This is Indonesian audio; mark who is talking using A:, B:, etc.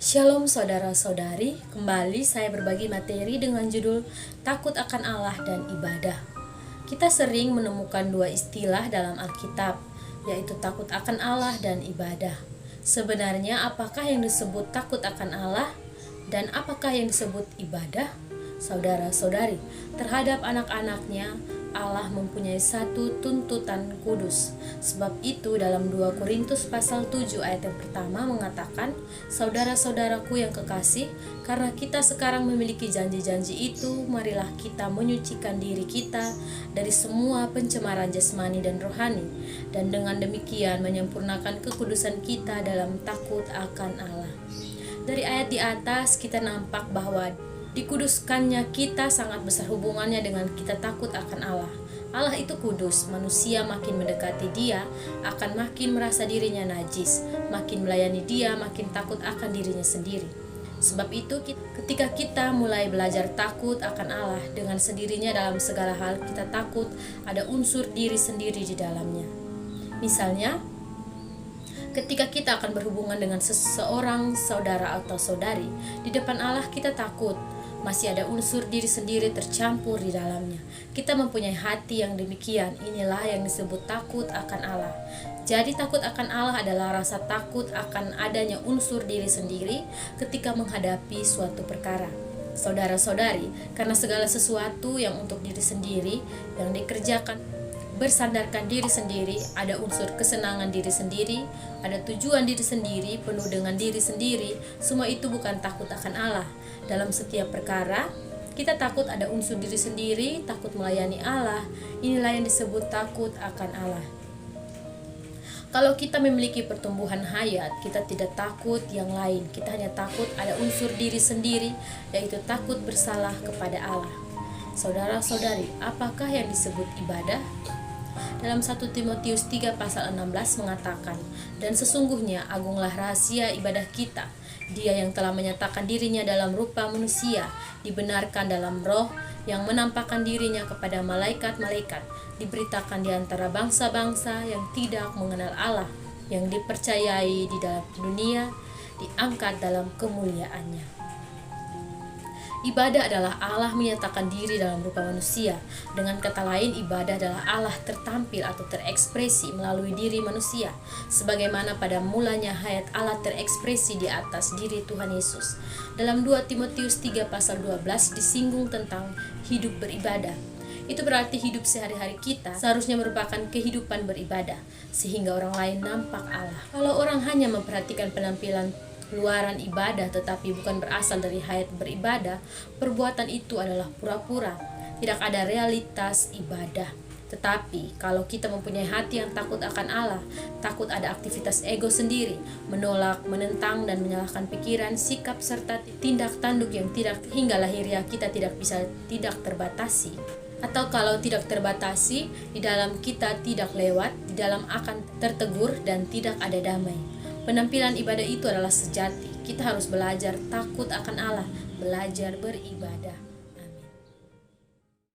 A: Shalom saudara-saudari, kembali saya berbagi materi dengan judul Takut akan Allah dan Ibadah. Kita sering menemukan dua istilah dalam Alkitab, yaitu takut akan Allah dan ibadah. Sebenarnya apakah yang disebut takut akan Allah dan apakah yang disebut ibadah? Saudara-saudari, terhadap anak-anaknya Allah mempunyai satu tuntutan kudus. Sebab itu dalam 2 Korintus pasal 7 ayat yang pertama mengatakan, saudara-saudaraku yang kekasih, karena kita sekarang memiliki janji-janji itu, marilah kita menyucikan diri kita dari semua pencemaran jasmani dan rohani, dan dengan demikian menyempurnakan kekudusan kita dalam takut akan Allah. Dari ayat di atas kita nampak bahwa dikuduskannya kita sangat besar hubungannya dengan kita takut akan Allah. Allah itu kudus, manusia makin mendekati Dia akan makin merasa dirinya najis, makin melayani Dia makin takut akan dirinya sendiri. Sebab itu ketika kita mulai belajar takut akan Allah, dengan sendirinya dalam segala hal kita takut ada unsur diri sendiri di dalamnya. Misalnya, ketika kita akan berhubungan dengan seseorang saudara atau saudari, di depan Allah kita takut. Masih ada unsur diri sendiri tercampur di dalamnya. Kita mempunyai hati yang demikian. Inilah yang disebut takut akan Allah. Jadi takut akan Allah adalah rasa takut akan adanya unsur diri sendiri ketika menghadapi suatu perkara. Saudara-saudari, karena segala sesuatu yang untuk diri sendiri yang dikerjakan bersandarkan diri sendiri, ada unsur kesenangan diri sendiri, ada tujuan diri sendiri, penuh dengan diri sendiri, semua itu bukan takut akan Allah. Dalam setiap perkara, kita takut ada unsur diri sendiri, takut melayani Allah, inilah yang disebut takut akan Allah. Kalau kita memiliki pertumbuhan hayat, kita tidak takut yang lain, kita hanya takut ada unsur diri sendiri, yaitu takut bersalah kepada Allah. Saudara-saudari, apakah yang disebut ibadah? Dalam 1 Timotius 3 pasal 16 mengatakan, dan sesungguhnya agunglah rahasia ibadah kita, Dia yang telah menyatakan dirinya dalam rupa manusia, dibenarkan dalam roh, yang menampakkan dirinya kepada malaikat-malaikat, diberitakan di antara bangsa-bangsa yang tidak mengenal Allah, yang dipercayai di dalam dunia, diangkat dalam kemuliaannya. Ibadah adalah Allah menyatakan diri dalam rupa manusia. Dengan kata lain, ibadah adalah Allah tertampil atau terekspresi melalui diri manusia, sebagaimana pada mulanya hayat Allah terekspresi di atas diri Tuhan Yesus. Dalam 2 Timotius 3 pasal 12 disinggung tentang hidup beribadah. Itu berarti hidup sehari-hari kita seharusnya merupakan kehidupan beribadah, sehingga orang lain nampak Allah. Kalau orang hanya memperhatikan penampilan luaran ibadah tetapi bukan berasal dari hayat beribadah, perbuatan itu adalah pura-pura, tidak ada realitas ibadah. Tetapi kalau kita mempunyai hati yang takut akan Allah, takut ada aktivitas ego sendiri, menolak, menentang dan menyalahkan pikiran, sikap serta tindak tanduk yang tidak, hingga lahiriah kita tidak terbatasi. Atau kalau tidak terbatasi, di dalam kita tidak lewat, di dalam akan tertegur dan tidak ada damai. Penampilan ibadah itu adalah sejati. Kita harus belajar takut akan Allah, belajar beribadah.